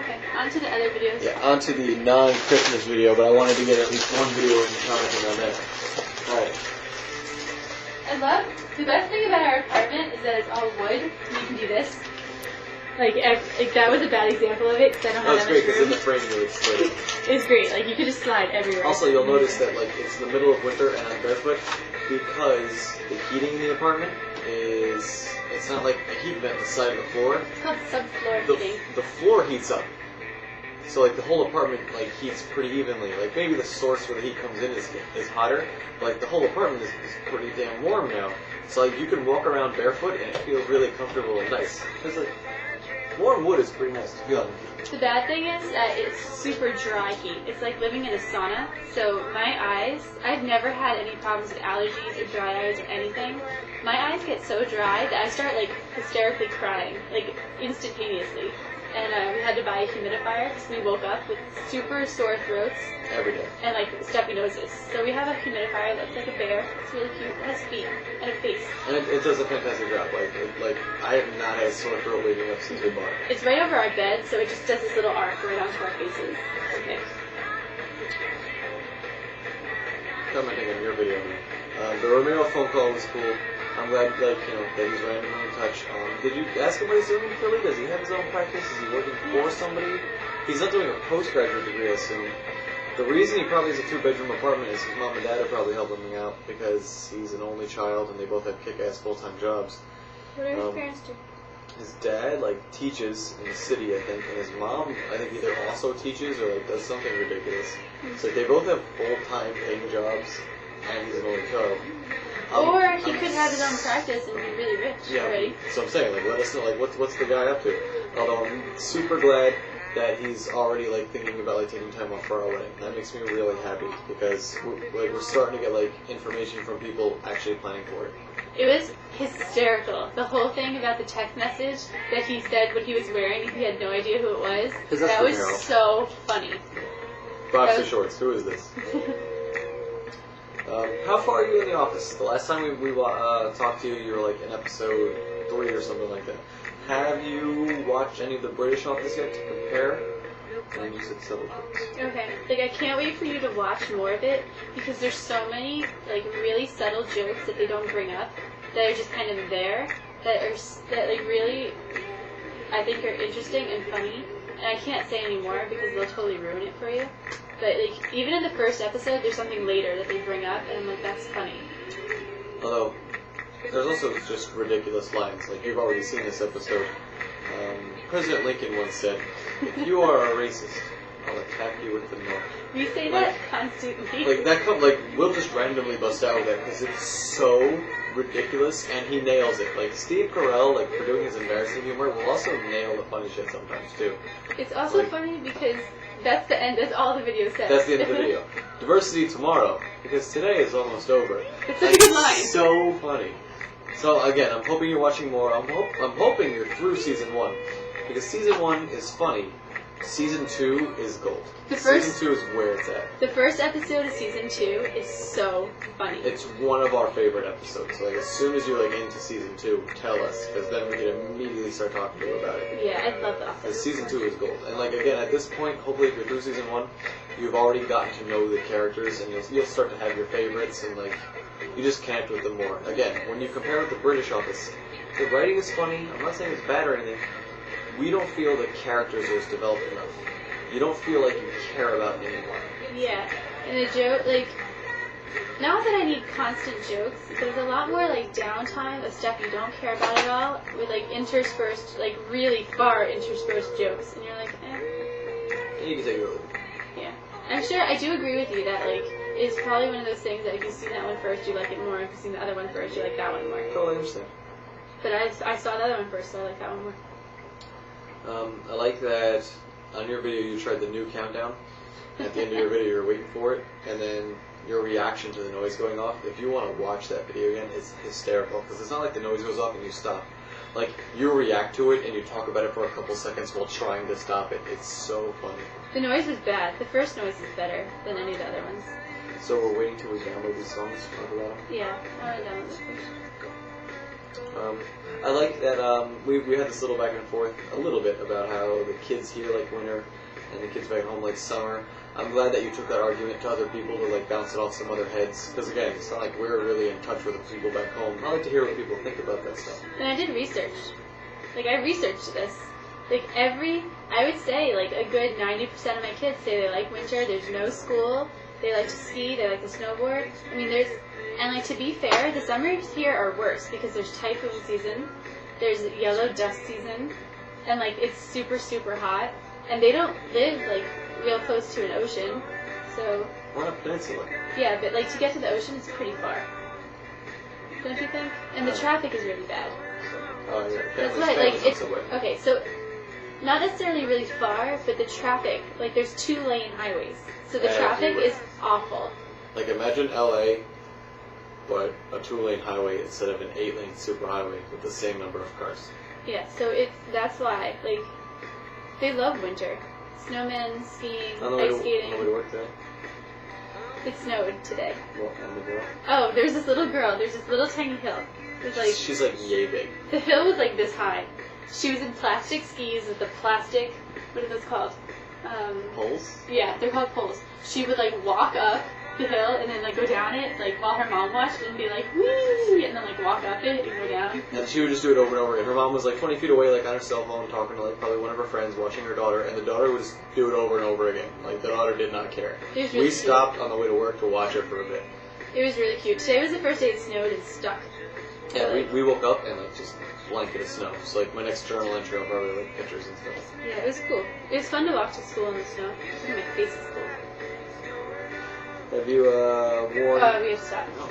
Okay, on to the other videos. Yeah, on to the non-Christmas video, but I wanted to get at least one video in commenting on that. Alright. I love, the best thing about our apartment is that it's all wood, and you can do this. Like that was a bad example of it, because I don't have It's that great, much because in room. the frame you would split it. It's great, like you could just slide everywhere. Also, you'll notice that like it's the middle of winter and I'm barefoot because the heating in the apartment is, it's not like a heat vent on the side of the floor. It's called subfloor heating. The floor heats up. So like the whole apartment like heats pretty evenly. Like maybe the source where the heat comes in is hotter, but like the whole apartment is pretty damn warm now. So like you can walk around barefoot and it feels really comfortable and nice. Because like warm wood is pretty nice to feel on. The bad thing is that it's super dry heat. It's like living in a sauna. So my eyes, I've never had any problems with allergies or dry eyes or anything. My eyes get so dry that I start like hysterically crying, like instantaneously. And we had to buy a humidifier because we woke up with super sore throats. Every day. And like stuffy noses. So we have a humidifier that looks like a bear. It's really cute. It has feet and a face. And it does a fantastic job. Like I have not had a sore throat waking up since we bought it. It's right over our bed, so it just does this little arc right onto our faces. Okay. Commenting on your video. The Romero phone call was cool. I'm glad, like, you know, that he's randomly in touch. Did you ask him what he's doing in Philly? Does he have his own practice? Is he working for somebody? He's not doing a postgraduate degree, I assume. The reason he probably has a 2-bedroom apartment is his mom and dad are probably helping him out because he's an only child and they both have kick-ass full-time jobs. What do his parents do? His dad, like, teaches in the city, I think, and his mom, I think, either also teaches or, like, does something ridiculous. So they both have full-time paying jobs, and he's an only child. Or he could have his own practice and be really rich already. So I'm saying, like, let us know, like, what's the guy up to? Although I'm super glad that he's already, like, thinking about, like, taking time off for our wedding. That makes me really happy because we're starting to get, like, information from people actually planning for it. It was hysterical. The whole thing about the text message that he said what he was wearing, he had no idea who it was. That was so funny. Boxer shorts. Who is this? How far are you in the office? The last time we talked to you, you were like in episode 3 or something like that. Have you watched any of the British Office yet to compare? And you said several things. Okay. Like, I can't wait for you to watch more of it because there's so many, like, really subtle jokes that they don't bring up that are just kind of there that like, really, I think are interesting and funny. And I can't say any more because they'll totally ruin it for you. But, like, even in the first episode, there's something later that they bring up, and I'm like, that's funny. Although, there's also just ridiculous lines. Like, you've already seen this episode. President Lincoln once said, "If you are a racist, I'll attack you with the North." We say that constantly. Like, we'll just randomly bust out with that because it's so ridiculous, and he nails it. Like, Steve Carell, like, for doing his embarrassing humor, will also nail the funny shit sometimes, too. It's also like, funny because that's the end. That's all the video says. That's the end of the video. Diversity tomorrow, because today is almost over. It's a good line. So funny. So again, I'm hoping you're watching more. I'm hoping you're through season 1, because season 1 is funny. Season 2 is gold. Season 2 is where it's at. The first episode of season 2 is so funny. It's one of our favorite episodes. So like as soon as you're like into season 2, tell us, because then we can immediately start talking to you about it. Yeah, I love that. Because season 2 is gold. And like again, at this point, hopefully if you're through season 1, you've already gotten to know the characters, and you'll start to have your favorites, and like you just connect with them more. Again, when you compare with the British Office, the writing is funny. I'm not saying it's bad or anything. We don't feel the characters are as developed enough. You don't feel like you care about anyone. Yeah, and the joke, like, not that I need constant jokes, but there's a lot more, like, downtime of stuff you don't care about at all, with, like, interspersed, like, really far interspersed jokes, and you're like, eh. You can take it over. Yeah. I'm sure, I do agree with you that, like, it's probably one of those things that if you've seen that one first, you like it more, if you've seen the other one first, you like that one more. Totally understand. But I saw the other one first, so I like that one more. I like that on your video you tried the new countdown. At the end of your video you're waiting for it, and then your reaction to the noise going off. If you want to watch that video again, it's hysterical, because it's not like the noise goes off and you stop. Like, you react to it and you talk about it for a couple seconds while trying to stop it. It's so funny. The noise was bad. The first noise is better than any of the other ones. So we're waiting till we download these songs to talk about them? Yeah, I want to download this first. I like that we had this little back and forth a little bit about how the kids here like winter and the kids back home like summer. I'm glad that you took that argument to other people to like bounce it off some other heads. Because again, it's not like we're really in touch with the people back home. I like to hear what people think about that stuff. And I did research. Like, I researched this. Like, I would say, like, a good 90% of my kids say they like winter. There's no school. They like to ski. They like to snowboard. I mean, and like, to be fair, the summers here are worse because there's typhoon season. There's yellow dust season. And, like, it's super, super hot. And they don't live, like, real close to an ocean. So, We're on a peninsula. yeah, but, like, to get to the ocean is pretty far. Don't you think? And the traffic is really bad. Oh, yeah. That's Families- why, like, families on it's, subway. okay, so, not necessarily really far, but the traffic, like, there's 2-lane highways. So the traffic Everywhere. is awful. Like imagine LA, but a 2-lane highway instead of an 8-lane superhighway with the same number of cars. Yeah, so that's why, like, they love winter. Snowmen, skiing, ice skating. Nobody worked there. It snowed today. Well, and the girl. Oh, there's this little girl, there's this little tiny hill. It's like, She's like yay big. the hill was like this high. She was in plastic skis with the plastic, what are those called? Poles? Yeah, they're called poles. She would like walk up the hill and then like go down it, like while her mom watched and be like, whee, and then like walk up it and go down. And she would just do it over and over again. Her mom was like 20 feet away, like on her cell phone, talking to like probably one of her friends, watching her daughter, and the daughter would just do it over and over again. Like the daughter did not care. It was really We stopped on the way to work to watch her for a bit. It was really cute. Today was the first day it snowed and stuck. Yeah, So, we woke up and like just blanket of snow. So like my next journal entry, I'll probably like pictures and stuff. yeah, it was cool. It was fun to walk to school in the snow. Look at my face is cool. Have you worn? We have to stop. Oh.